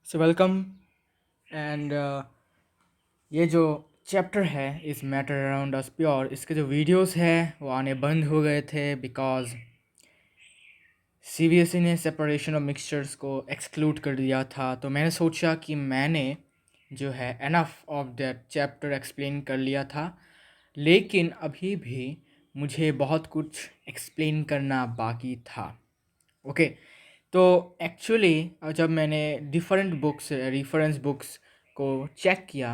So welcome and ये जो chapter है इस मैटर अराउंड अस प्योर, इसके जो वीडियोस हैं वो आने बंद हो गए थे बिकॉज सीबीएसई ने सेपरेशन ऑफ मिक्सचर्स को एक्सक्लूड कर दिया था। तो मैंने सोचा कि मैंने जो है enough of that chapter explain कर लिया था, लेकिन अभी भी मुझे बहुत कुछ एक्सप्लेन करना बाकी था। ओके, तो एक्चुअली जब मैंने डिफरेंट बुक्स रेफरेंस बुक्स को चेक किया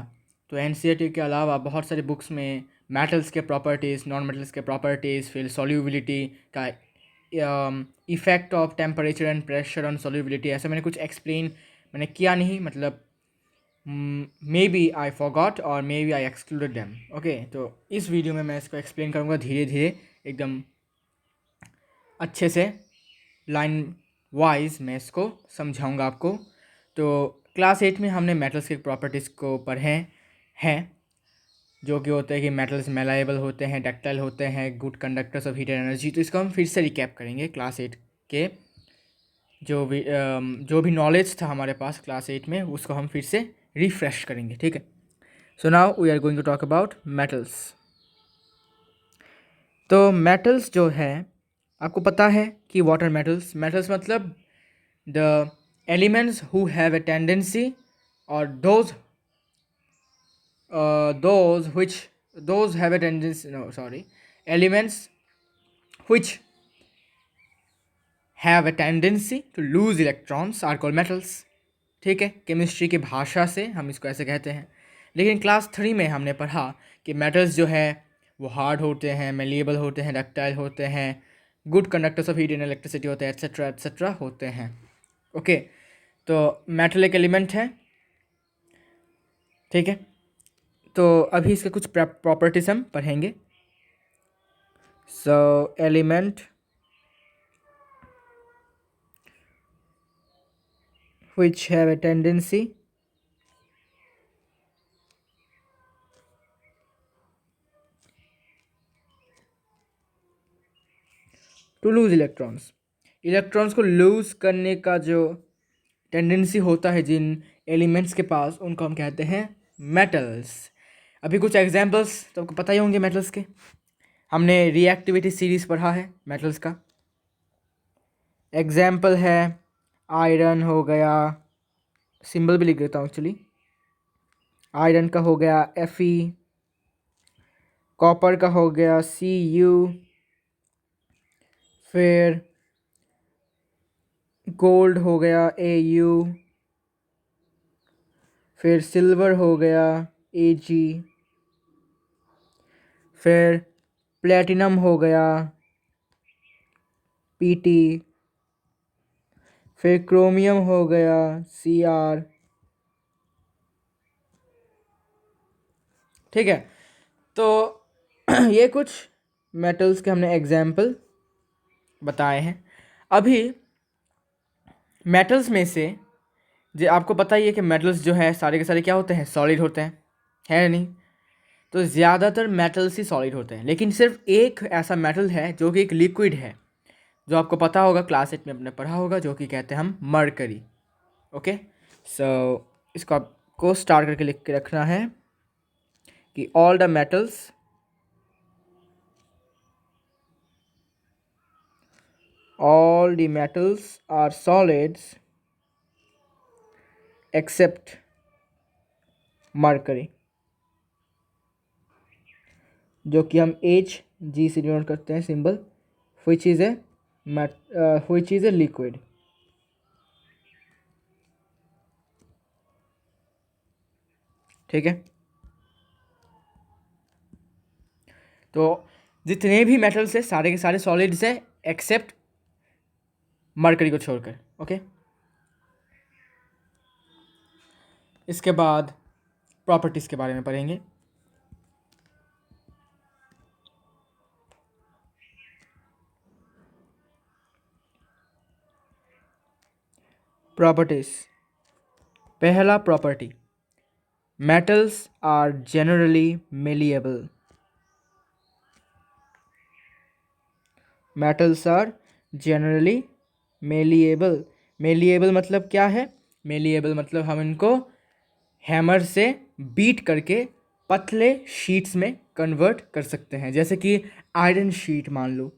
तो एनसीईआरटी के अलावा बहुत सारे बुक्स में मेटल्स के प्रॉपर्टीज़, नॉन मेटल्स के प्रॉपर्टीज़, फिर सॉल्युबिलिटी का effect of temperature and pressure on solubility, ऐसा मैंने कुछ एक्सप्लेन मैंने किया नहीं। मतलब मे बी आई फॉरगॉट और maybe I excluded them. Okay, तो इस वीडियो में मैं इसको एक्सप्लेन करूँगा धीरे धीरे, एकदम अच्छे से, लाइन वाइज मैं इसको समझाऊंगा आपको। तो क्लास 8 में हमने मेटल्स के प्रॉपर्टीज़ को पढ़े हैं, जो कि होते हैं कि मेटल्स मेलाएबल होते हैं, डक्टाइल होते हैं, good conductors of heat and energy. तो इसको हम फिर से रिकैप करेंगे क्लास 8 के जो भी नॉलेज था हमारे पास क्लास 8 में, उसको हम फिर से रिफ्रेश करेंगे। ठीक है, so now we are going to talk about metals. तो मेटल्स जो है, आपको पता है कि वाटर मेटल्स मतलब the elements who have a tendency, or those which those have a tendency, no sorry, elements which have a tendency to lose electrons are called metals। ठीक है, केमिस्ट्री की भाषा से हम इसको ऐसे कहते हैं। लेकिन क्लास 3 में हमने पढ़ा कि मेटल्स जो है वो हार्ड होते हैं, मेलिएबल होते हैं, डक्टाइल होते हैं, good conductors of heat and electricity होते हैं, एट्सेट्रा एट्सेट्रा होते हैं। ओके, तो मेटल एक एलिमेंट है। ठीक है, तो अभी इसके कुछ प्रॉपर्टीज हम पढ़ेंगे। सो element which have a tendency to lose electrons, electrons को लूज करने का जो टेंडेंसी होता है जिन एलिमेंट्स के पास, उनको हम कहते हैं मेटल्स। अभी कुछ एग्जांपल्स तो आपको पता ही होंगे मेटल्स के। हमने रिएक्टिविटी सीरीज पढ़ा है मेटल्स का। एग्जाम्पल है आयरन हो गया, सिंबल भी लिख देता हूँ एक्चुअली। आयरन का हो गया Fe, कॉपर का हो गया Cu, फिर गोल्ड हो गया Au, फिर सिल्वर हो गया Ag, फिर प्लेटिनम हो गया Pt, फिर क्रोमियम हो गया Cr। ठीक है, तो ये कुछ मेटल्स के हमने एग्जाम्पल बताए हैं। अभी मेटल्स में से जो आपको पता ही है कि मेटल्स जो है सारे के सारे क्या होते हैं, सॉलिड होते हैं, है नहीं? तो ज़्यादातर मेटल्स ही सॉलिड होते हैं, लेकिन सिर्फ एक ऐसा मेटल है जो कि एक लिक्विड है, जो आपको पता होगा, क्लास 8 में आपने पढ़ा होगा, जो कि कहते हैं हम मरकरी। ओके, सो इसको आपको स्टार्ट करके लिख के रखना है कि all the metals are solids except mercury, जो कि हम Hg से डिनोट करते हैं symbol, which is a liquid। ठीक है, तो जितने भी मेटल्स है सारे के सारे सॉलिड्स है एक्सेप्ट मरकरी को छोड़कर। ओके, इसके बाद प्रॉपर्टीज़ के बारे में पढ़ेंगे। प्रॉपर्टीज, पहला property, metals are generally malleable. Metals are generally malleable. Malleable मतलब क्या है? मेलिएबल मतलब हम इनको हैमर से बीट करके पतले शीट्स में कन्वर्ट कर सकते हैं, जैसे कि आयरन शीट मान लो,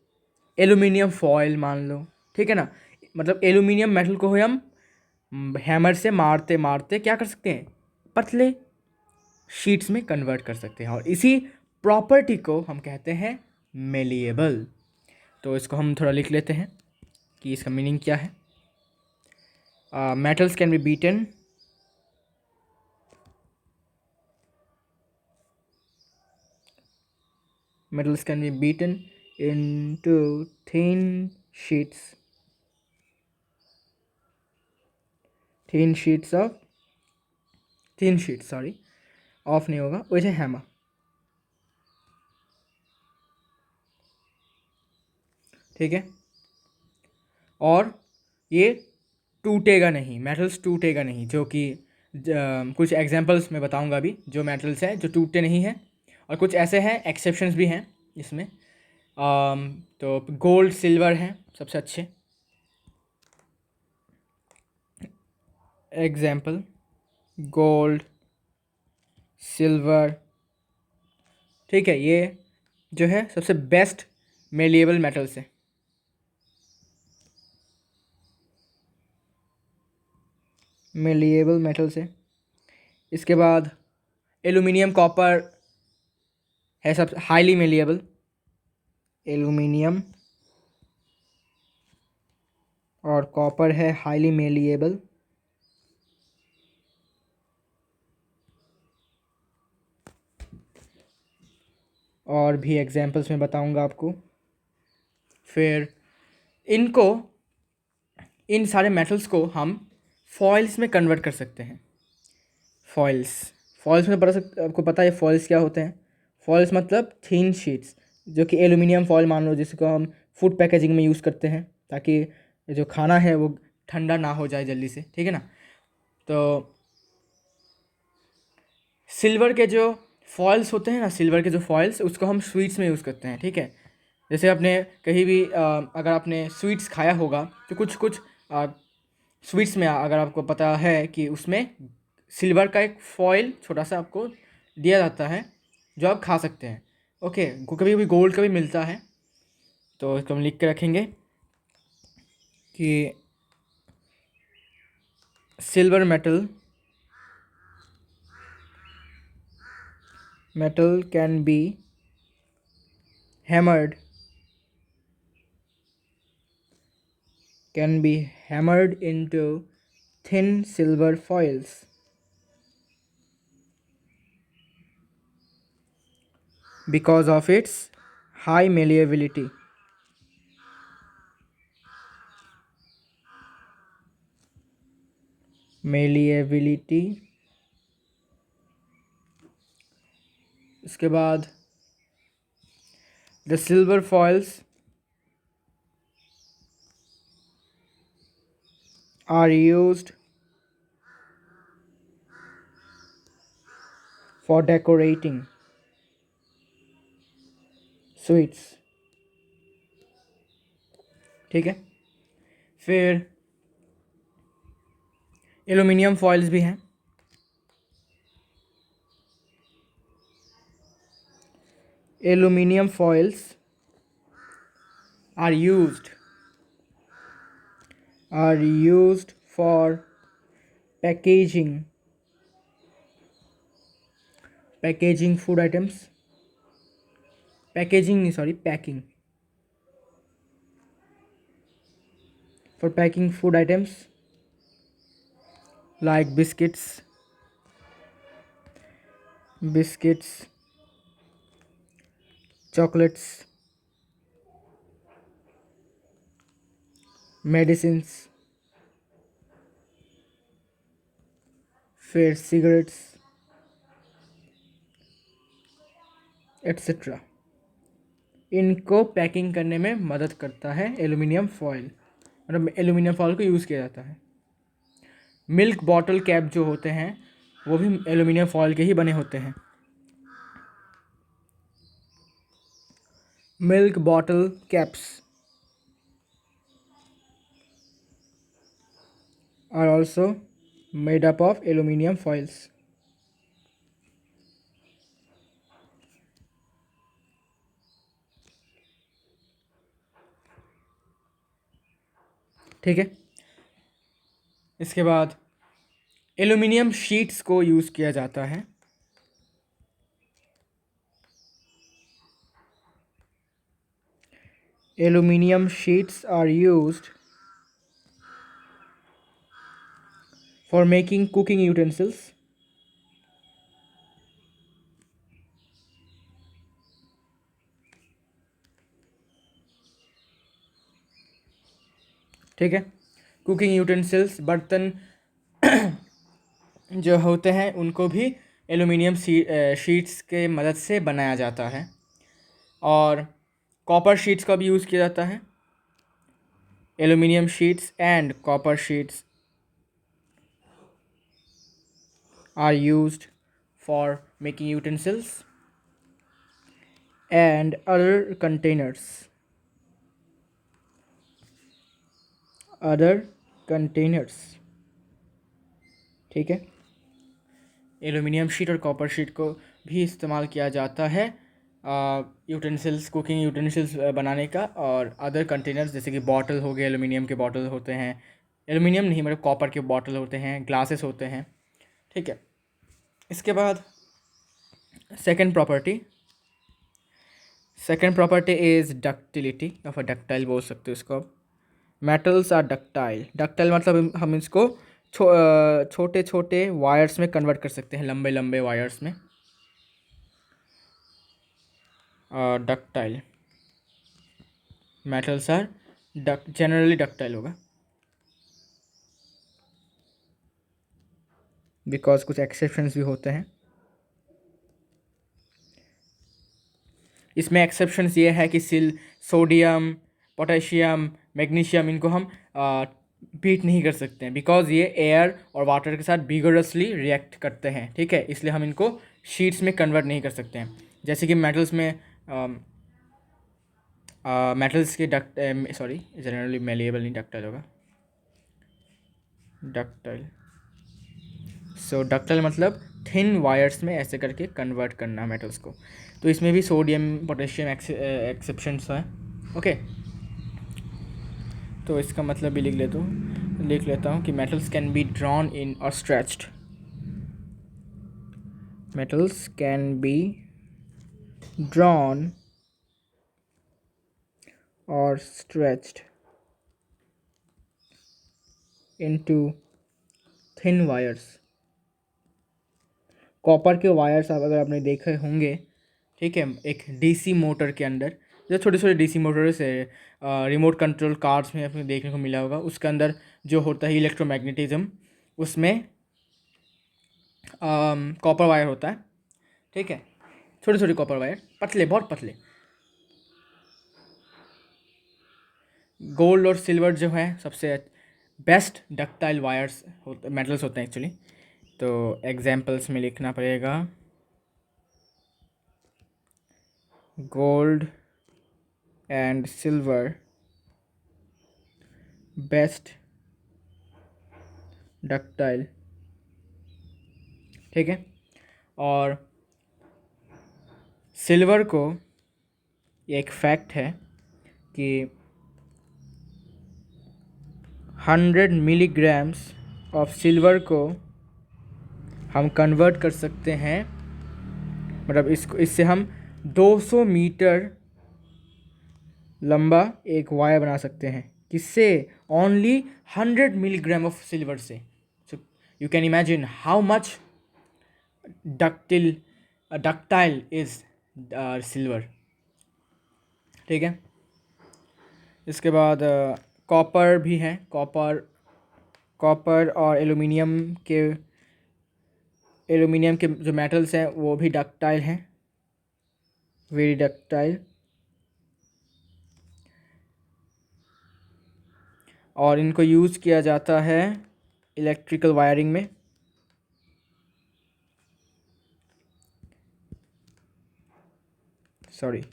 एल्यूमिनियम फॉयल मान लो, ठीक है ना। मतलब एल्यूमिनियम मेटल को हम हैमर से मारते मारते क्या कर सकते हैं, पतले शीट्स में कन्वर्ट कर सकते हैं, और इसी प्रॉपर्टी को हम कहते हैं मेलिएबल। तो इसको हम थोड़ा लिख लेते हैं कि इसका मीनिंग क्या है। Metals can B beaten metals can be beaten into thin sheets of thin sheets, sorry of नहीं होगा, वैसे हैमर, ठीक है। और ये टूटेगा नहीं, मेटल्स टूटेगा नहीं, जो कि कुछ एग्जांपल्स मैं बताऊंगा अभी, जो मेटल्स हैं जो टूटते नहीं हैं, और कुछ ऐसे हैं एक्सेप्शंस भी हैं इसमें। तो गोल्ड सिल्वर हैं सबसे अच्छे एग्जाम्पल, गोल्ड सिल्वर, ठीक है, ये जो है सबसे बेस्ट मेलिएबल मेटल्स है। मेलिएबल मेटल्स है। इसके बाद एल्यूमिनियम कॉपर है सब हाईली मेलिएबल, एल्यूमिनियम और कॉपर है हाईली मेलिएबल। और भी एग्जांपल्स में बताऊंगा आपको। फिर इनको, इन सारे मेटल्स को हम फॉइल्स में कन्वर्ट कर सकते हैं। फॉइल्स, फॉइल्स में आपको पता है फॉइल्स क्या होते हैं। फॉइल्स मतलब थिन शीट्स, जो कि एल्यूमिनियम फॉइल मान लो, जिसको हम फूड पैकेजिंग में यूज़ करते हैं, ताकि जो खाना है वो ठंडा ना हो जाए जल्दी से, ठीक है ना। तो सिल्वर के जो फॉइल्स होते हैं ना, सिल्वर के जो फॉइल्स, उसको हम स्वीट्स में यूज़ करते हैं, ठीक है। जैसे आपने कहीं भी अगर आपने स्वीट्स खाया होगा तो कुछ कुछ स्वीट्स में अगर आपको पता है कि उसमें सिल्वर का एक फॉइल छोटा सा आपको दिया जाता है, जो आप खा सकते हैं। ओके, कभी कभी गोल्ड का भी मिलता है, तो इसको हम लिख के रखेंगे कि silver metal can be hammered into thin silver foils because of its high malleability. इसके बाद the silver foils are used for decorating sweets, ठीक है। फिर एल्यूमिनियम फॉइल्स भी हैं। Aluminium foils are used for packaging food items, packing, for packing food items like biscuits, chocolates, medicines, फिर cigarettes, etc. इनको packing करने में मदद करता है एल्यूमिनियम फॉयल, मतलब एल्यूमिनियम फॉयल को यूज़ किया जाता है। मिल्क बॉटल कैप जो होते हैं वो भी एल्यूमिनियम फॉयल के ही बने होते हैं। Milk bottle caps are also made up of aluminium foils. ठीक है, इसके बाद एल्यूमिनियम शीट्स को यूज़ किया जाता है। Aluminium sheets are used for making cooking utensils. ठीक है, कुकिंग यूटेंसिल्स, बर्तन जो होते हैं उनको भी एल्यूमिनियम शीट्स के मदद से बनाया जाता है। और कॉपर शीट्स का भी यूज़ किया जाता है। Aluminium sheets and copper sheets are used for making utensils and other containers. other containers। ठीक है, एल्यूमिनियम शीट और कॉपर शीट को भी इस्तेमाल किया जाता है यूटेंसिल्स, कुकिंग यूटेंसिल्स बनाने का। और अदर कंटेनर्स जैसे कि बॉटल हो गए, एल्यूमिनियम के बॉटल होते हैं, एल्यूमिनियम नहीं मतलब कॉपर के बॉटल होते हैं, ग्लासेस होते हैं। ठीक है, इसके बाद सेकेंड प्रॉपर्टी इज़ डक्टिलिटी या फिर डक्टाइल बोल सकते हो इसको आप। Metals are ductile. डक्टाइल मतलब हम इसको छोटे छोटे वायर्स में कन्वर्ट कर सकते हैं, लंबे लंबे वायर्स में। Ductile metals are generally ductile होगा, बिकॉज कुछ एक्सेप्शंस भी होते हैं। इसमें एक्सेप्शंस ये है कि सोडियम, पोटेशियम, मैग्नीशियम, इनको हम बीट नहीं कर सकते हैं बिकॉज ये एयर और वाटर के साथ बिगोरसली रिएक्ट करते हैं। ठीक है, इसलिए हम इनको शीट्स में कन्वर्ट नहीं कर सकते हैं। जैसे कि मेटल्स में मेटल्स के सॉरी जनरली मेलिएबल नहीं, डक्टाइल होगा। डक्टाइल, सो डक्टाइल मतलब थिन वायर्स में ऐसे करके कन्वर्ट करना मेटल्स को। तो इसमें भी सोडियम, पोटेशियम एक्सेप्शंस हैं। ओके, तो इसका मतलब भी लिख लेता हूँ कि metals can be drawn in और stretched. Metals can be drawn और stretched into thin wires. Copper के वायर्स अगर आपने देखे होंगे, ठीक है, एक डीसी मोटर के अंदर, जो छोटे छोटे डीसी मोटर्स है, रिमोट कंट्रोल कार्स में आपने देखने को मिला होगा, उसके अंदर जो होता है इलेक्ट्रोमैग्नेटिज्म, उसमें कॉपर वायर होता है। ठीक है, छोटे छोटे कॉपर वायर, पतले, बहुत पतले। गोल्ड और सिल्वर जो है सबसे बेस्ट डक्टाइल वायर्स मेटल्स होते हैं एक्चुअली। तो एग्जांपल्स में लिखना पड़ेगा gold and silver best ductile. ठीक है, और सिल्वर को, ये एक फैक्ट है कि 100 मिलीग्राम्स ऑफ सिल्वर को हम कन्वर्ट कर सकते हैं, मतलब इससे हम 200 मीटर लंबा एक वायर बना सकते हैं। किससे? ओनली 100 मिलीग्राम ऑफ सिल्वर से। सो you can imagine how much ductile is silver. ठीक है, इसके बाद कॉपर भी है। कॉपर और एल्यूमिनियम के जो मेटल्स हैं वो भी डक्टाइल हैं, वेरी डक्टाइल। और इनको यूज़ किया जाता है इलेक्ट्रिकल वायरिंग में। सॉरी,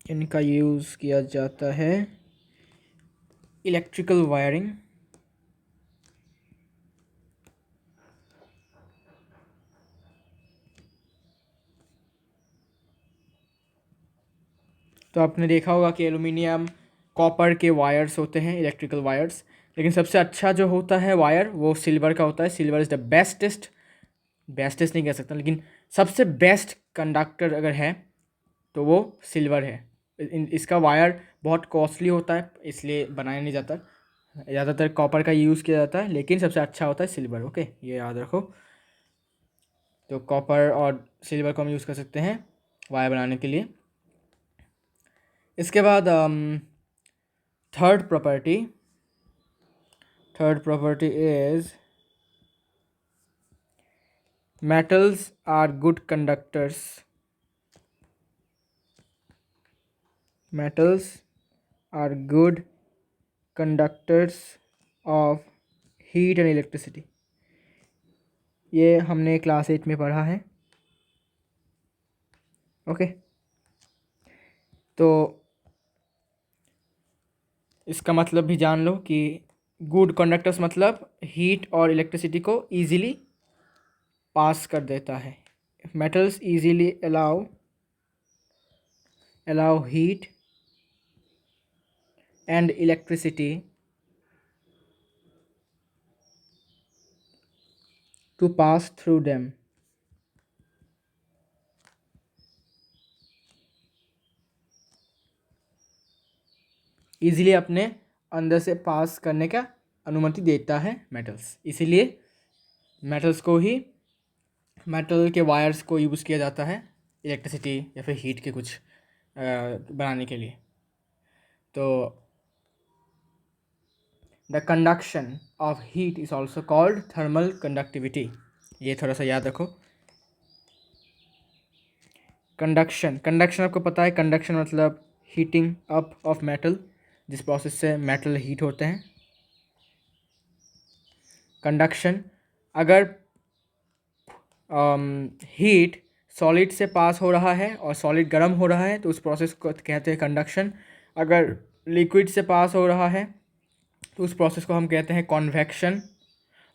इनका यूज़ किया जाता है इलेक्ट्रिकल वायरिंग। तो आपने देखा होगा कि एलुमिनियम कॉपर के वायर्स होते हैं, इलेक्ट्रिकल वायर्स, लेकिन सबसे अच्छा जो होता है वायर वो सिल्वर का होता है। Silver is the bestest, bestest नहीं कह सकता लेकिन सबसे बेस्ट कंडक्टर अगर है तो वो सिल्वर है। इसका वायर बहुत कॉस्टली होता है इसलिए बनाया नहीं जाता, ज़्यादातर कॉपर का यूज़ किया जाता है, लेकिन सबसे अच्छा होता है सिल्वर। ओके, ये याद रखो। तो कॉपर और सिल्वर को हम यूज़ कर सकते हैं वायर बनाने के लिए। इसके बाद third property, third property is metals are good conductors. Metals are good conductors of heat and electricity. ये हमने क्लास 8 में पढ़ा है। ओके, तो इसका मतलब भी जान लो कि गुड कंडक्टर्स मतलब हीट और इलेक्ट्रिसिटी को इजीली पास कर देता है। Metals easily allow heat and electricity to pass through them. Easily अपने अंदर से पास करने का अनुमति देता है मेटल्स, इसीलिए मेटल्स को ही, मेटल के वायर्स को यूज़ किया जाता है इलेक्ट्रिसिटी या फिर हीट के कुछ बनाने के लिए। तो the conduction of heat is also called thermal conductivity. ये थोड़ा सा याद रखो। कंडक्शन, कंडक्शन आपको पता है, कंडक्शन मतलब हीटिंग अप ऑफ मेटल, जिस प्रोसेस से मेटल हीट होते हैं। कंडक्शन, अगर हीट सॉलिड से पास हो रहा है और सॉलिड गर्म हो रहा है तो उस प्रोसेस को कहते हैं कंडक्शन। अगर लिक्विड से पास हो रहा है तो उस प्रोसेस को हम कहते हैं कॉन्वेक्शन।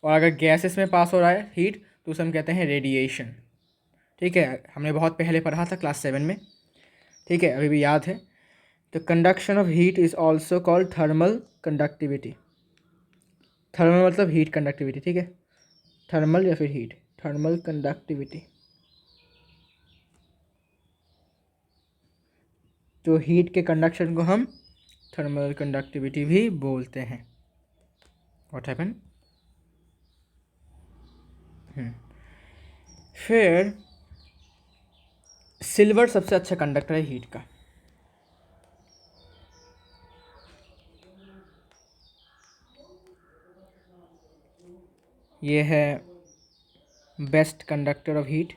और अगर गैसेस में पास हो रहा है हीट तो उसे हम कहते हैं रेडिएशन। ठीक है, हमने बहुत पहले पढ़ा था क्लास 7 में। ठीक है, अभी भी याद है। तो conduction of heat is also called thermal conductivity. Thermal मतलब हीट कंडक्टिविटी, ठीक है, थर्मल या फिर हीट, थर्मल कंडक्टिविटी। तो हीट के कंडक्शन को हम थर्मल कंडक्टिविटी भी बोलते हैं। What happen? फिर सिल्वर सबसे अच्छा कंडक्टर है हीट का। ये है best conductor of heat,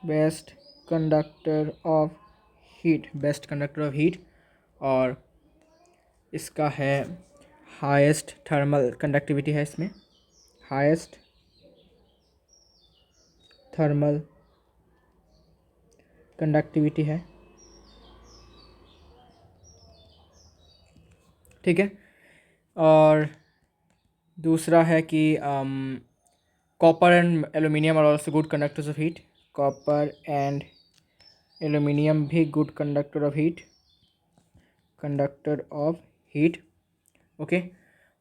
best conductor of heat, best conductor of heat. और इसका है हाईएस्ट थर्मल कंडक्टिविटी है इसमें, हाईएस्ट थर्मल कंडक्टिविटी है। ठीक है, और दूसरा है कि copper and aluminium are also good conductors of heat. Copper and aluminium भी good conductor of heat, conductor of heat. Okay,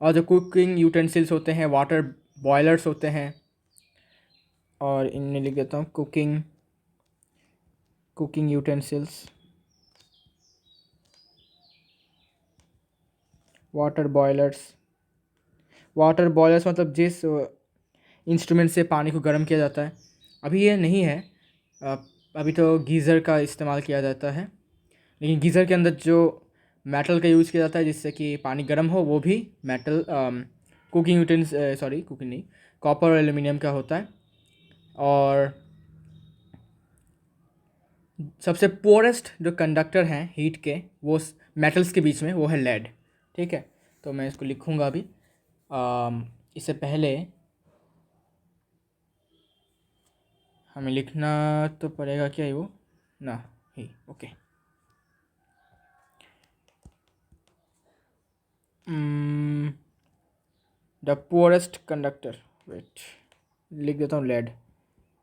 और जो कुकिंग यूटेंसिल्स होते हैं, वाटर बॉयलर्स होते हैं, और इनमें लिख देता हूँ cooking utensils, water boilers. Water boilers मतलब जिस इंस्ट्रूमेंट से पानी को गर्म किया जाता है। अभी ये नहीं है, अभी तो गीज़र का इस्तेमाल किया जाता है, लेकिन गीज़र के अंदर जो मेटल का यूज़ किया जाता है जिससे कि पानी गर्म हो वो भी मेटल, कुकिंग यूटेंस सॉरी कुकिंग नहीं, कॉपर और एल्यूमिनियम का होता है। और सबसे पोरेस्ट जो कंडक्टर हैं हीट के वो मेटल्स के बीच में, वो है लेड। ठीक है, तो मैं इसको लिखूँगा अभी। इससे पहले हमें लिखना तो पड़ेगा क्या, वो ना ही। Okay, the poorest conductor, wait लिख देता हूँ, लेड।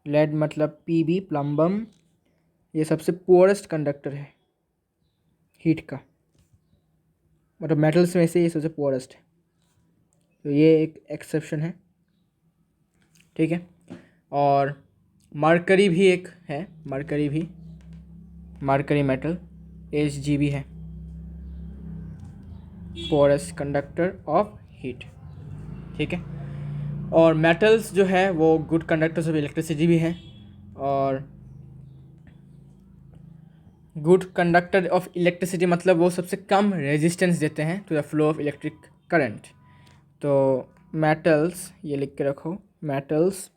लेड मतलब पीबी, प्लम्बम, ये सबसे पुअरेस्ट कंडक्टर है हीट का, मतलब मेटल्स में से ये सबसे पुअरेस्ट है, तो ये एक एक्सेप्शन है, ठीक है। और मरकरी भी एक है, मरकरी मेटल Hg है, पोरस कंडक्टर ऑफ हीट, ठीक है। और मेटल्स जो है वो गुड कंडक्टर्स ऑफ इलेक्ट्रिसिटी भी हैं, और गुड कंडक्टर ऑफ इलेक्ट्रिसिटी मतलब वो सबसे कम रेजिस्टेंस देते हैं to the flow of electric current. तो मेटल्स, ये लिख के रखो, metals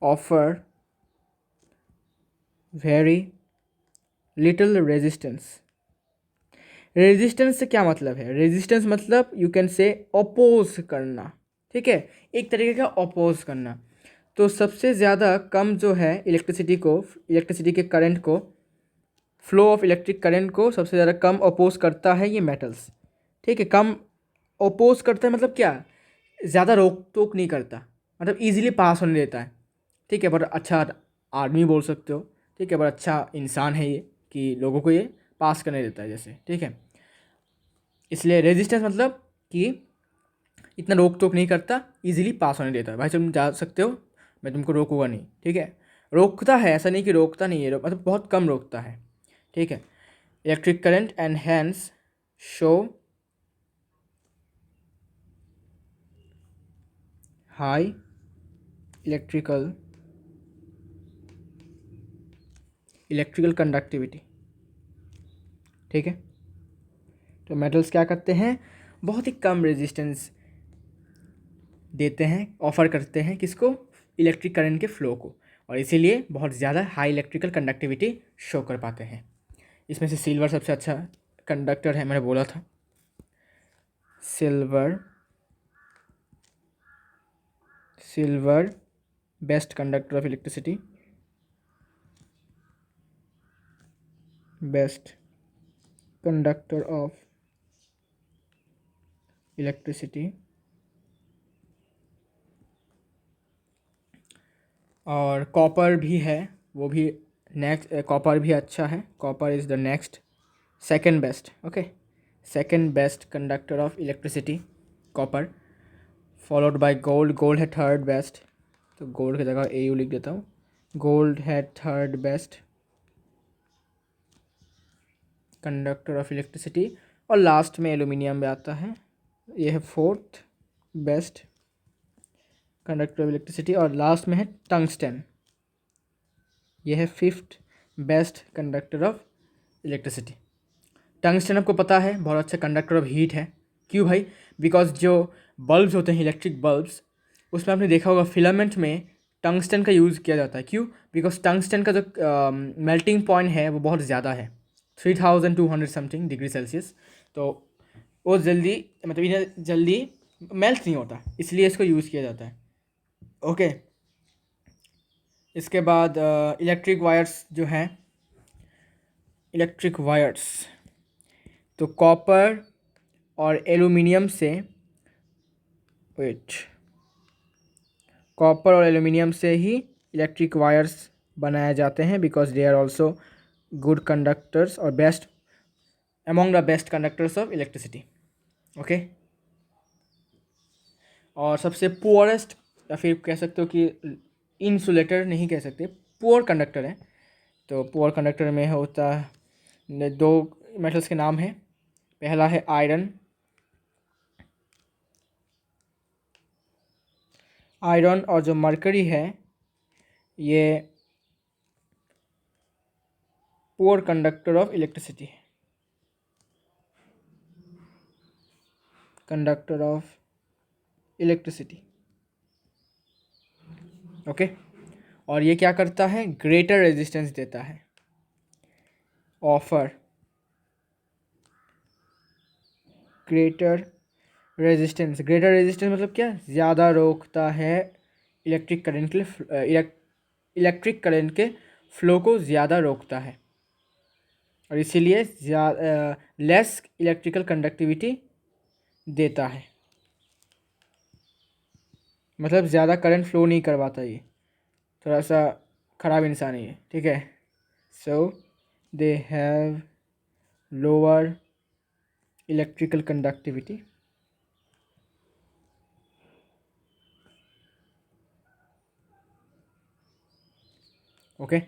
offer very little resistance. Resistance से क्या मतलब है? रेजिस्टेंस मतलब यू कैन से अपोज करना, ठीक है, एक तरीके का अपोज करना। तो सबसे ज़्यादा कम जो है इलेक्ट्रिसिटी के करंट को, फ्लो ऑफ इलेक्ट्रिक करंट को सबसे ज़्यादा कम अपोज करता है ये मेटल्स, ठीक है। कम अपोज करता है मतलब क्या? ज़्यादा रोक टोक नहीं करता, मतलब इजीली पास होने देता है, ठीक है। पर अच्छा आदमी बोल सकते हो, ठीक है, पर अच्छा इंसान है ये कि लोगों को ये पास करने देता है जैसे, ठीक है। इसलिए रेजिस्टेंस मतलब कि इतना रोक टोक नहीं करता, इजीली पास होने देता है। भाई तुम जा सकते हो, मैं तुमको रोकूंगा नहीं, ठीक है। रोकता है, ऐसा नहीं कि रोकता नहीं है, मतलब बहुत कम रोकता है, ठीक है। Electric current and hence show high electrical conductivity, ठीक है। तो मेटल्स क्या करते हैं? बहुत ही कम रेजिस्टेंस देते हैं, ऑफर करते हैं किसको? इलेक्ट्रिक करंट के फ्लो को, और इसीलिए बहुत ज़्यादा हाई इलेक्ट्रिकल कंडक्टिविटी शो कर पाते हैं। इसमें से सिल्वर सबसे अच्छा कंडक्टर है, मैंने बोला था। Silver best conductor of electricity, best conductor of electricity. और कॉपर भी है, वो भी नेक्स्ट, कॉपर भी अच्छा है। Copper is the next second best, okay, second best conductor of electricity copper, followed by gold. Gold है थर्ड बेस्ट, तो गोल्ड की जगह AU लिख देता हूँ। गोल्ड है third best conductor of electricity, और लास्ट में एल्यूमिनियम में आता है, ये है fourth best conductor of electricity, और लास्ट में है टंगस्टन, ये है fifth best conductor of electricity. Tungsten आपको पता है बहुत अच्छा कंडक्टर ऑफ हीट है। क्यों भाई? बिकॉज जो बल्ब्स होते हैं, इलेक्ट्रिक बल्ब्स, उसमें आपने देखा होगा फिलामेंट में टंगस्टन का यूज़ किया जाता है। क्यों? बिकॉज टंगस्टन का जो मेल्टिंग पॉइंट है वो बहुत ज़्यादा है, 3200 समथिंग डिग्री सेल्सियस, तो वो जल्दी, मतलब इन्हें जल्दी मेल्ट नहीं होता, इसलिए इसको यूज़ किया जाता है, ओके। इसके बाद इलेक्ट्रिक वायर्स जो हैं, इलेक्ट्रिक वायर्स तो कॉपर और एल्यूमिनियम से, वेट, कॉपर और एल्यूमिनियम से ही इलेक्ट्रिक वायर्स बनाए जाते हैं, because they are also good conductors और best among the best conductors of electricity, okay. और सबसे पुअरेस्ट, या फिर कह सकते हो कि इंसुलेटर नहीं कह सकते, पुअर कंडक्टर है। तो पुअर कंडक्टर में होता है, दो मेटल्स के नाम हैं। पहला है आयरन, और जो मरकरी है ये पुअर कंडक्टर ऑफ इलेक्ट्रिसिटी है, कंडक्टर ऑफ इलेक्ट्रिसिटी, ओके। और ये क्या करता है? ग्रेटर रेजिस्टेंस देता है, offer greater resistance. Greater resistance मतलब क्या? ज़्यादा रोकता है इलेक्ट्रिक करंट के इलेक्ट्रिक करंट के फ्लो को ज़्यादा रोकता है, और इसीलिए लेस इलेक्ट्रिकल कंडक्टिविटी देता है, मतलब ज़्यादा करंट फ्लो नहीं करवाता ये, थोड़ा सा ख़राब इंसान है ये, ठीक है। So they have lower electrical conductivity. Okay,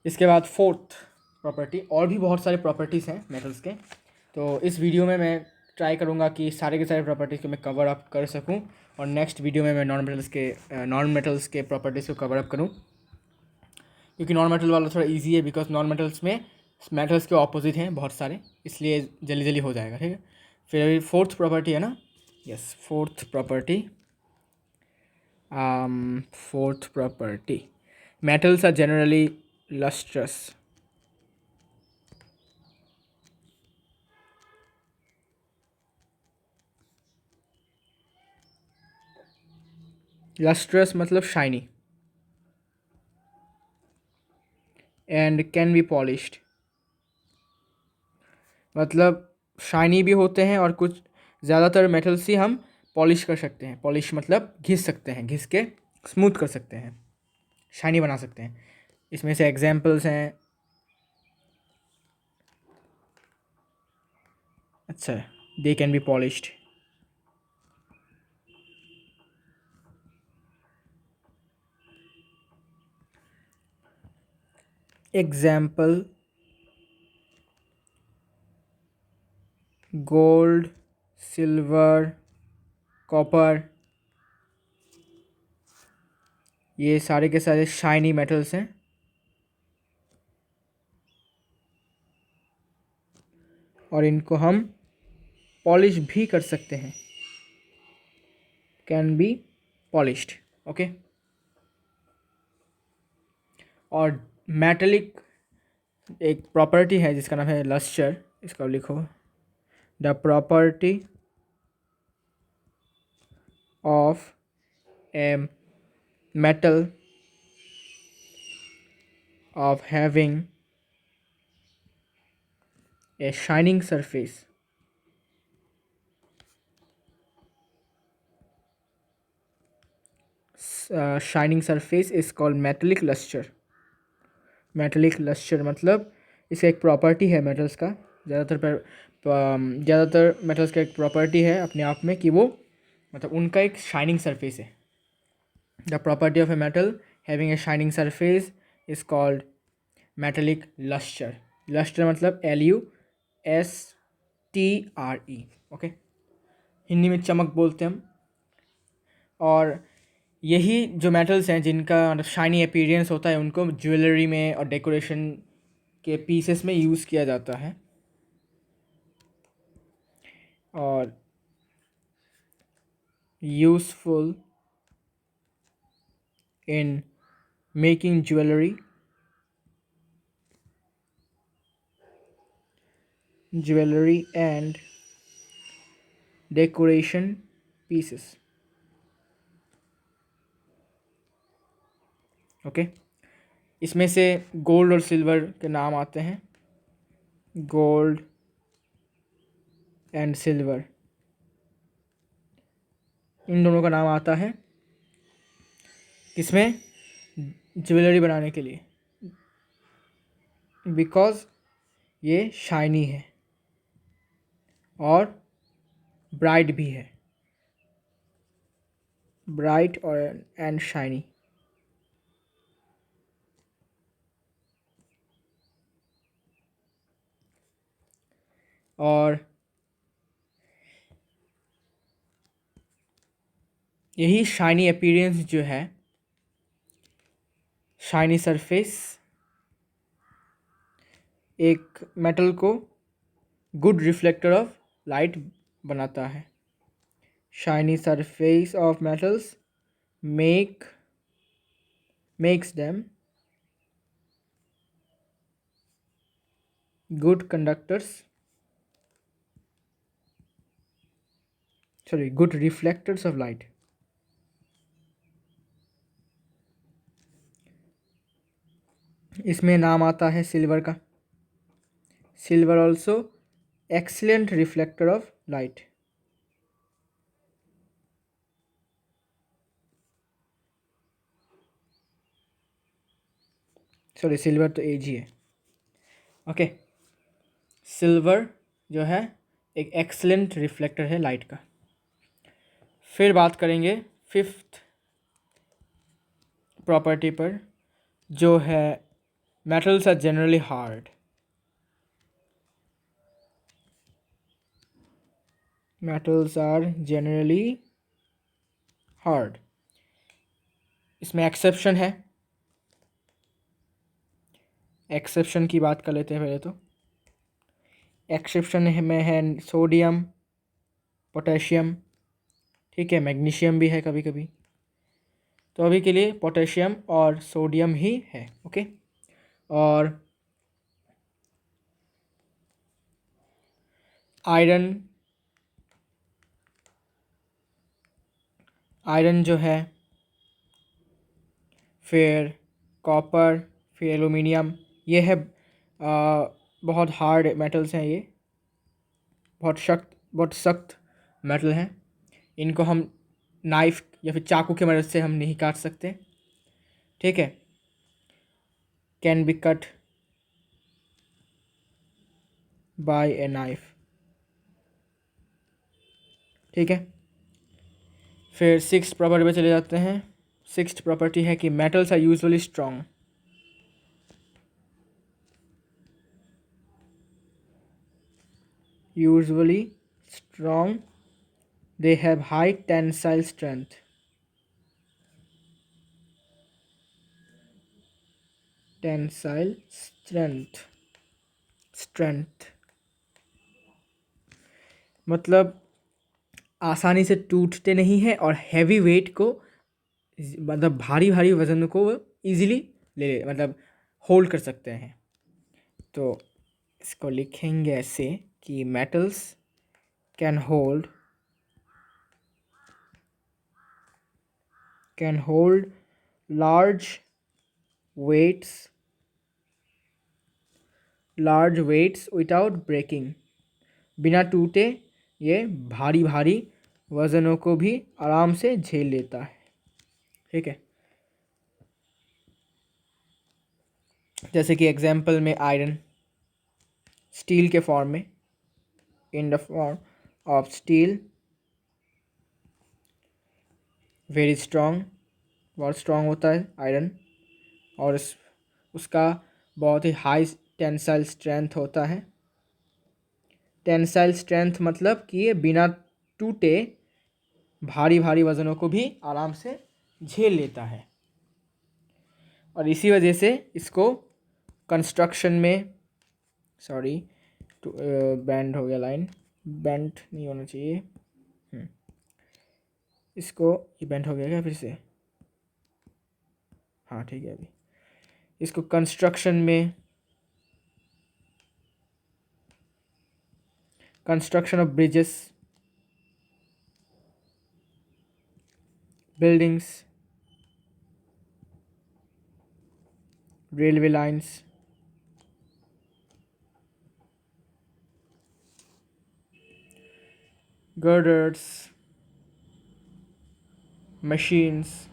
इसके बाद फोर्थ प्रॉपर्टी, और भी बहुत सारे प्रॉपर्टीज़ हैं मेटल्स के, तो इस वीडियो में मैं ट्राई करूँगा कि सारे के सारे प्रॉपर्टीज़ को मैं कवर अप कर सकूँ, और नेक्स्ट वीडियो में मैं नॉन मेटल्स के प्रॉपर्टीज़ को कवर अप करूँ, क्योंकि नॉन मेटल वाला थोड़ा इजी है, बिकॉज नॉन मेटल्स में मेटल्स के ऑपोजिट हैं बहुत सारे, इसलिए जल्दी जल्दी हो जाएगा, ठीक है। फिर अभी फोर्थ प्रॉपर्टी है ना, yes, fourth property, metals are generally lustrous. Lustrous मतलब shiny and can be polished, मतलब शाइनी भी होते हैं, और कुछ ज़्यादातर मेटल्स ही हम पॉलिश कर सकते हैं। पॉलिश मतलब घिस सकते हैं, घिस के स्मूथ कर सकते हैं, शाइनी बना सकते हैं। इसमें से एग्जांपल्स हैं, अच्छा, they can be polished, example gold, silver, copper, ये सारे के सारे शाइनी मेटल्स हैं, और इनको हम पॉलिश भी कर सकते हैं, कैन बी पॉलिश्ड, ओके। और मेटेलिक एक प्रॉपर्टी है जिसका नाम है लस्टर, इसको लिखो, the property of a metal of having a shining surface, shining surface is called metallic lustre. Metallic lustre मतलब इसका एक प्रॉपर्टी है मेटल्स का, ज़्यादातर मेटल्स का एक प्रॉपर्टी है अपने आप में कि वो, मतलब उनका एक शाइनिंग सरफेस है। The property of a metal having a shining surface is called metallic lustre. Lustre मतलब LUSTRE, ओके, हिंदी में चमक बोलते हैं हम। और यही जो मेटल्स हैं जिनका शाइनी अपीयरेंस होता है, उनको ज्वेलरी में और डेकोरेशन के पीसेस में यूज़ किया जाता है, और useful in making jewellery and decoration pieces, okay. इसमें से गोल्ड और सिल्वर के नाम आते हैं, गोल्ड एंड सिल्वर, इन दोनों का नाम आता है किसमें, ज्वेलरी बनाने के लिए, बिकॉज ये शाइनी है और ब्राइट भी है, ब्राइट और एंड शाइनी। और यही शाइनी अपीयरेंस जो है, शाइनी सरफेस एक मेटल को गुड रिफ्लेक्टर ऑफ लाइट बनाता है। Shiny surface of metals makes them good good reflectors of light. इसमें नाम आता है सिल्वर का, silver also excellent reflector of light, sorry silver तो एज ही है। ओके, सिल्वर जो है एक एक्सलेंट रिफ्लेक्टर है लाइट का। फिर बात करेंगे फिफ्थ प्रॉपर्टी पर, जो है metals are generally hard. Metals are generally hard. इसमें एक्सेप्शन है, एक्सेप्शन की बात कर लेते हैं पहले। तो एक्सेप्शन में है सोडियम, पोटेशियम, ठीक है, मैग्नीशियम भी है कभी कभी। तो अभी के लिए पोटेशियम और सोडियम ही है। ओके, और आयरन, आयरन जो है, फिर कॉपर, फिर एलुमिनियम, ये है बहुत हार्ड मेटल्स हैं। ये बहुत सख्त मेटल हैं। इनको हम नाइफ या फिर चाकू की मदद से हम नहीं काट सकते, ठीक है। Can be cut by a knife, ठीक है। फिर सिक्स्थ प्रॉपर्टी पे चले जाते हैं। सिक्स्थ प्रॉपर्टी है कि metals are usually strong. Usually strong, they have high tensile strength. Tensile strength मतलब आसानी से टूटते नहीं है और हैवी वेट को, मतलब भारी भारी वजन को इजीली ले मतलब होल्ड कर सकते हैं। तो इसको लिखेंगे ऐसे कि metals can hold large weights without breaking. बिना टूटे ये भारी भारी वजनों को भी आराम से झेल लेता है, ठीक है। जैसे कि एग्जाम्पल में आयरन स्टील के फॉर्म में, in the form of steel, very strong, बहुत स्ट्रॉन्ग होता है आयरन, और उसका बहुत ही हाई टेंसाइल स्ट्रेंथ होता है। टेंसाइल स्ट्रेंथ मतलब कि ये बिना टूटे भारी भारी वजनों को भी आराम से झेल लेता है। और इसी वजह से इसको कंस्ट्रक्शन में, सॉरी बैंड हो गया, लाइन बैंड नहीं होना चाहिए। इसको ये बैंड हो गया क्या फिर से? हाँ ठीक है। अभी इसको construction of bridges, buildings, railway lines, girders, machines,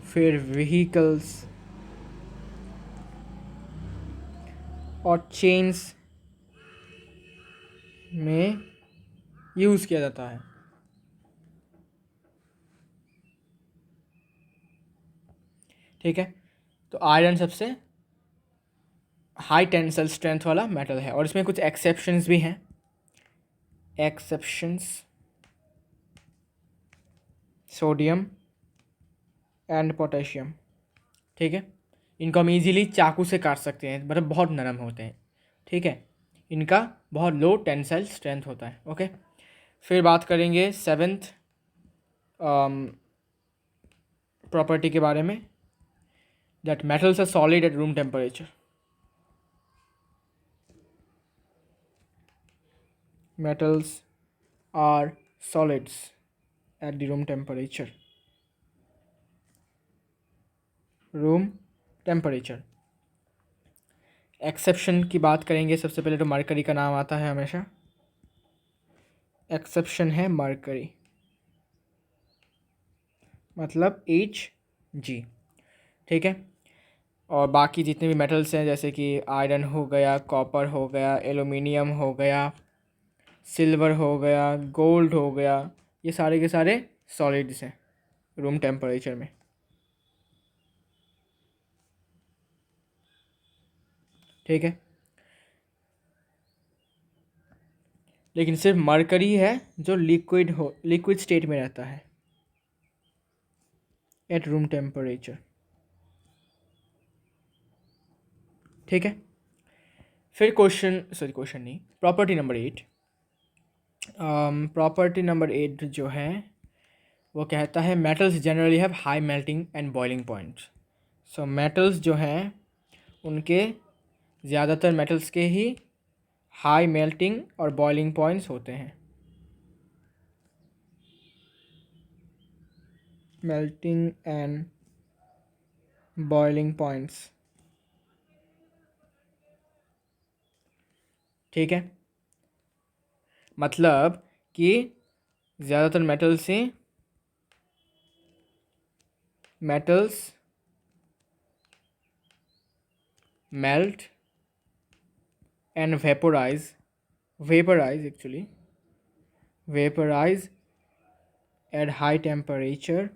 फिर व्हीकल्स और चेन्स में यूज़ किया जाता है, ठीक है। तो आयरन सबसे हाई टेंसाइल स्ट्रेंथ वाला मेटल है, और इसमें कुछ एक्सेप्शंस भी हैं। एक्सेप्शंस, सोडियम एंड पोटेशियम, ठीक है। इनको हम इजीली चाकू से काट सकते हैं, मतलब बहुत नरम होते हैं, ठीक है। इनका बहुत लो टेंसाइल स्ट्रेंथ होता है। ओके, फिर बात करेंगे सेवेंथ प्रॉपर्टी के बारे में, that metals are solid at room temperature. metals are solids at the room temperature. Exception की बात करेंगे सबसे पहले तो मरकरी का नाम आता है हमेशा। एक्सेप्शन है मरकरी, मतलब Hg। ठीक है। और बाकी जितने भी मेटल्स हैं जैसे कि आयरन हो गया, कॉपर हो गया, एलुमिनियम हो गया, सिल्वर हो गया, गोल्ड हो गया, ये सारे के सारे सॉलिड्स हैं रूम टेम्परेचर में। ठीक है। लेकिन सिर्फ मरकरी है जो लिक्विड स्टेट में रहता है एट रूम टेम्परेचर। ठीक है। फिर क्वेश्चन नहीं, प्रॉपर्टी नंबर 8। प्रॉपर्टी नंबर 8 जो है वो कहता है metals generally have high melting and boiling point. So metals जो हैं उनके ज़्यादातर मेटल्स के ही हाई मेल्टिंग और बॉइलिंग पॉइंट्स होते हैं। Melting and boiling points. ठीक है। मतलब कि ज़्यादातर metals melt and vaporize at high temperature।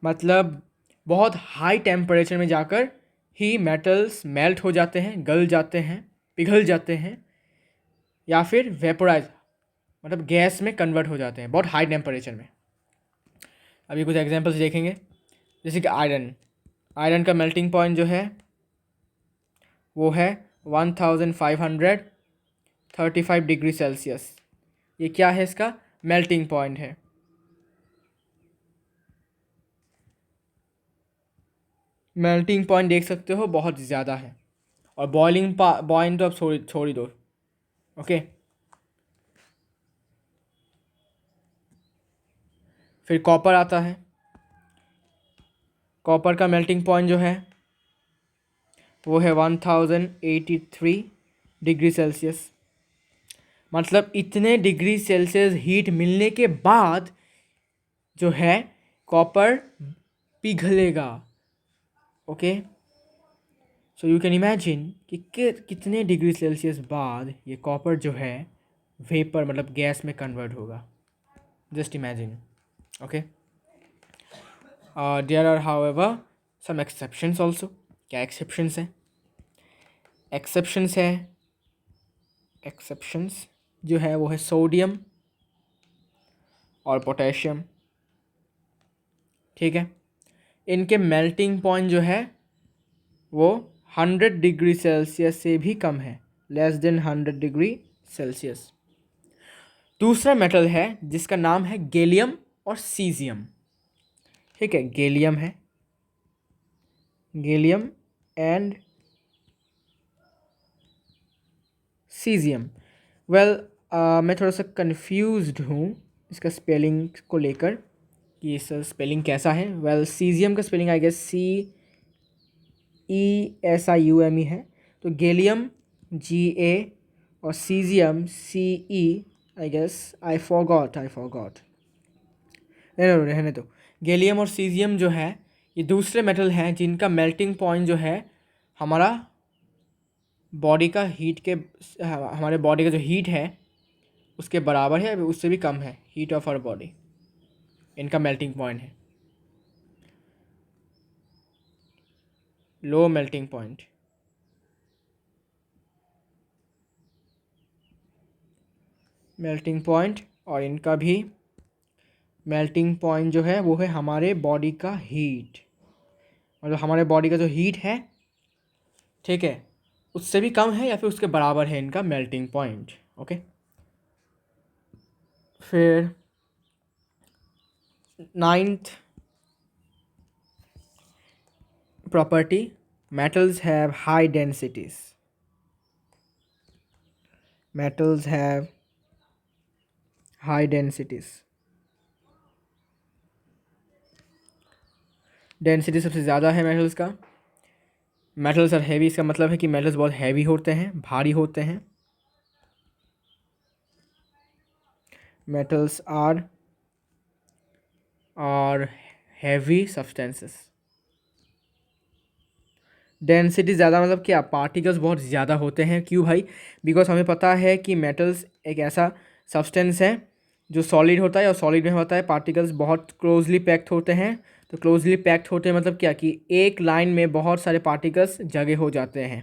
मतलब बहुत हाई टेम्परेचर में जाकर ही मेटल्स मेल्ट हो जाते हैं, गल जाते हैं, पिघल जाते हैं, या फिर वेपोराइज मतलब गैस में कन्वर्ट हो जाते हैं बहुत हाई टेम्परेचर में। अभी कुछ एग्जांपल्स देखेंगे, जैसे कि आयरन का मेल्टिंग पॉइंट जो है वो है 1535 डिग्री सेल्सियस। ये क्या है, इसका मेल्टिंग पॉइंट है। मेल्टिंग पॉइंट देख सकते हो बहुत ज़्यादा है। और बॉइलिंग पॉइंट तो अब छोड़ ही दो। ओके। फिर कॉपर आता है। कॉपर का मेल्टिंग पॉइंट जो है वो है 1083 डिग्री सेल्सियस। मतलब इतने डिग्री सेल्सियस हीट मिलने के बाद जो है कॉपर पिघलेगा। Okay. So you can imagine कि कितने डिग्री सेल्सियस बाद ये कॉपर जो है वेपर मतलब गैस में कन्वर्ट होगा। Just imagine. Okay. There are however some exceptions also. क्या एक्सेप्शंस हैं? एक्सेप्शंस जो है वो है सोडियम और पोटेशियम। ठीक है। इनके मेल्टिंग पॉइंट जो है वो 100 डिग्री सेल्सियस से भी कम है, लेस देन 100 डिग्री सेल्सियस। दूसरा मेटल है जिसका नाम है गैलियम और सीजियम। ठीक है, गैलियम एंड सीजियम। वेल, मैं थोड़ा सा कंफ्यूज्ड हूँ इसका स्पेलिंग को लेकर कि इसका स्पेलिंग कैसा है। वेल, सीजियम का स्पेलिंग आई गेस CESIUM ही है। तो गैलियम GA और caesium CE I guess. I forgot रहने दो। गैलियम और सीजियम जो है ये दूसरे मेटल हैं जिनका मेल्टिंग पॉइंट जो है हमारा बॉडी का हमारे बॉडी का जो हीट है उसके बराबर है, उससे भी कम है हीट ऑफ आवर बॉडी। इनका मेल्टिंग पॉइंट है लो मेल्टिंग पॉइंट। और इनका भी मेल्टिंग पॉइंट जो है वो है हमारे बॉडी का हीट, मतलब हमारे बॉडी का जो हीट है, ठीक है, उससे भी कम है या फिर उसके बराबर है इनका मेल्टिंग पॉइंट। ओके। फिर 9th property, metals have high densities। metals have high densities। Density सबसे ज़्यादा है मेटल्स का। मेटल्स आर हैवी, इसका मतलब है कि मेटल्स बहुत हैवी होते हैं, भारी होते हैं। मेटल्स आर और हैवी सब्सटेंसेस। डेंसिटी ज़्यादा मतलब क्या, पार्टिकल्स बहुत ज़्यादा होते हैं। क्यों भाई? बिकॉज हमें पता है कि मेटल्स एक ऐसा सब्सटेंस है जो सॉलिड होता है, और सॉलिड में होता है पार्टिकल्स बहुत क्लोजली पैक्ड होते हैं। तो क्लोजली पैक्ड होते हैं मतलब क्या, कि एक लाइन में बहुत सारे पार्टिकल्स जगह हो जाते हैं।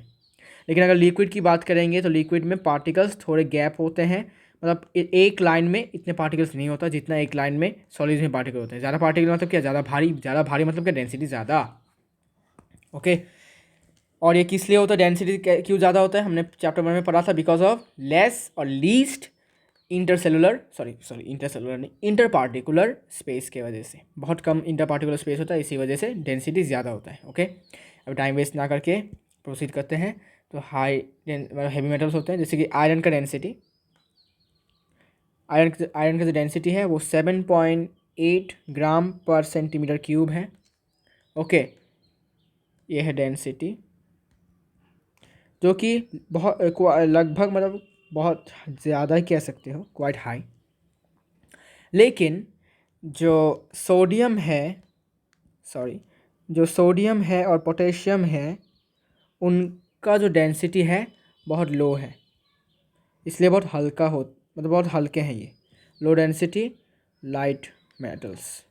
लेकिन अगर लिक्विड की बात करेंगे तो लिक्विड में पार्टिकल्स थोड़े गैप होते हैं, मतलब एक लाइन में इतने पार्टिकल्स नहीं होता जितना एक लाइन में सॉलिड में पार्टिकल होते हैं। ज़्यादा पार्टिकल मतलब क्या, ज़्यादा भारी मतलब क्या, डेंसिटी ज़्यादा। ओके। और ये किस लिए होता है, डेंसिटी क्यों ज़्यादा होता है, हमने चैप्टर 1 में पढ़ा था, बिकॉज ऑफ लेस और लीस्ट इंटरसेलुलर नहीं, इंटर पार्टिकुलर स्पेस के वजह से। बहुत कम इंटर पार्टिकुलर स्पेस होता है, इसी वजह से डेंसिटी ज़्यादा होता है। ओके, अब टाइम वेस्ट ना करके प्रोसीड करते हैं। तो हैवी मेटल्स होते हैं, जैसे कि आयरन का जो डेंसिटी है वो 7.8 ग्राम पर सेंटीमीटर क्यूब है। ओके, ये है डेंसिटी, जो कि बहुत लगभग मतलब बहुत ज़्यादा ही कह सकते हो, क्वाइट हाई। लेकिन जो सोडियम है सॉरी जो सोडियम है और पोटेशियम है, उनका जो डेंसिटी है बहुत लो है, इसलिए बहुत हल्का हो, मतलब बहुत हल्के हैं ये। Low density light metals.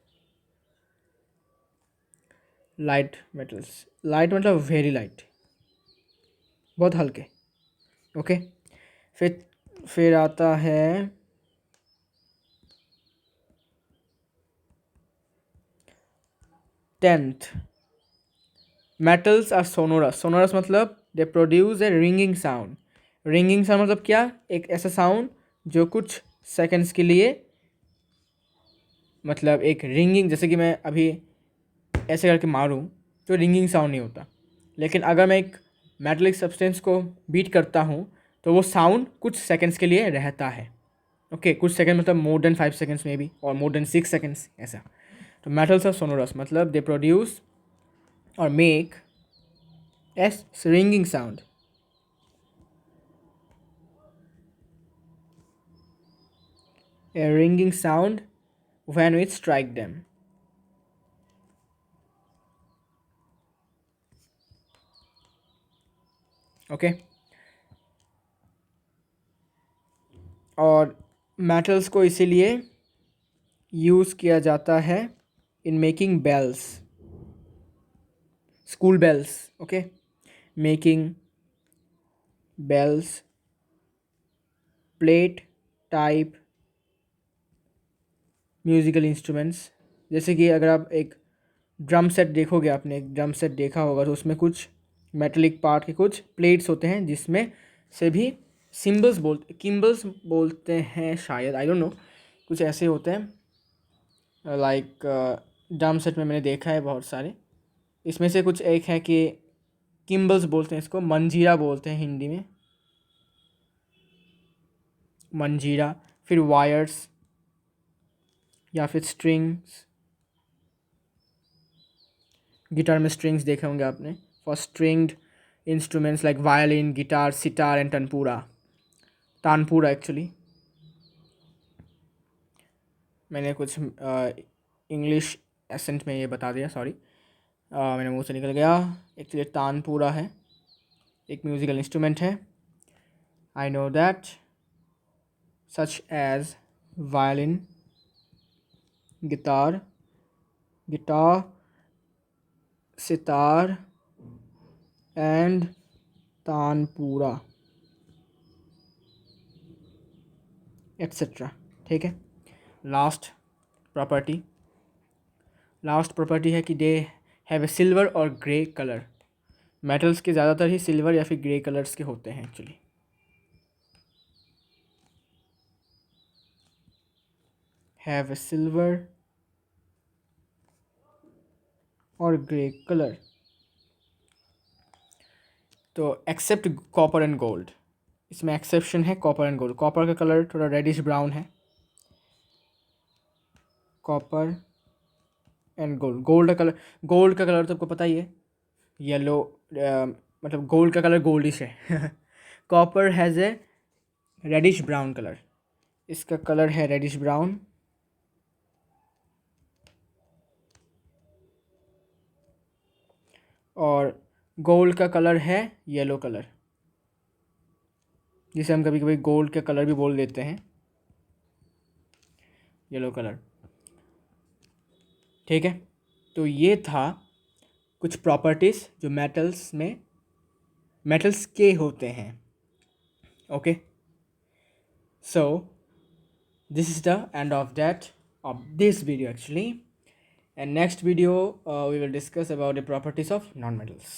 Light मतलब वेरी लाइट, बहुत हल्के। ओके, फिर आता है 10th, मेटल्स आर सोनोरस मतलब they produce a ringing sound. Ringing sound मतलब क्या, एक ऐसा साउंड जो कुछ सेकंड्स के लिए, मतलब एक रिंगिंग, जैसे कि मैं अभी ऐसे करके मारूं तो रिंगिंग साउंड नहीं होता। लेकिन अगर मैं एक मेटलिक सब्सटेंस को बीट करता हूं तो वो साउंड कुछ सेकंड्स के लिए रहता है। ओके, कुछ सेकंड मतलब मोर देन 5 सेकंड्स में भी, और मोर देन 6 सेकंड्स ऐसा। तो मेटल्स आर सोनोरस मतलब they produce or makes ringing sound. A ringing sound when we strike them. ओके, और मेटल्स को इसीलिए यूज़ किया जाता है in making bells, school bells. Okay, making bells, plate type musical instruments. जैसे कि अगर आप एक ड्रम सेट देखोगे, आपने एक ड्रम सेट देखा होगा, तो उसमें कुछ मेटलिक पार्ट के कुछ प्लेट्स होते हैं, जिसमें से भी किम्बल्स बोलते हैं शायद, आई डोंट नो, कुछ ऐसे होते हैं। लाइक ड्रम सेट में मैंने देखा है बहुत सारे, इसमें से कुछ एक है कि किम्बल्स बोलते हैं इसको, मंजीरा बोलते हैं हिंदी में, मंजीरा। फिर वायर्स या फिर स्ट्रिंग्स, गिटार में स्ट्रिंग्स देखे होंगे आपने, for stringed instruments like violin, guitar, sitar and tanpura actually. मैंने कुछ इंग्लिश एसेंट में ये बता दिया, सॉरी, मेरे मुंह से निकल गया। एक्चुअली तानपुरा है, एक म्यूज़िकल इंस्ट्रूमेंट है। I know that, such as violin, guitar, sitar and tanpura etcetera. ठीक है, लास्ट प्रॉपर्टी है कि they have a silver or grey colour. Metals के ज़्यादातर ही सिल्वर या फिर ग्रे कलर्स के होते हैं actually. Have a silver or grey colour. तो एक्सेप्ट कॉपर एंड गोल्ड, इसमें एक्सेप्शन है कॉपर एंड गोल्ड। कॉपर का कलर थोड़ा रेडिश ब्राउन है, कॉपर एंड गोल्ड का कलर तो आपको पता ही है, येलो, मतलब गोल्ड का कलर गोल्डिश है। Copper has a reddish brown colour, इसका कलर है रेडिश ब्राउन। और गोल्ड का कलर है येलो कलर, जिसे हम कभी कभी गोल्ड का कलर भी बोल देते हैं, येलो कलर। ठीक है, तो ये था कुछ प्रॉपर्टीज़ जो मेटल्स के होते हैं। Okay, so this is the end of this video actually, and next video we will discuss about the properties of non-metals.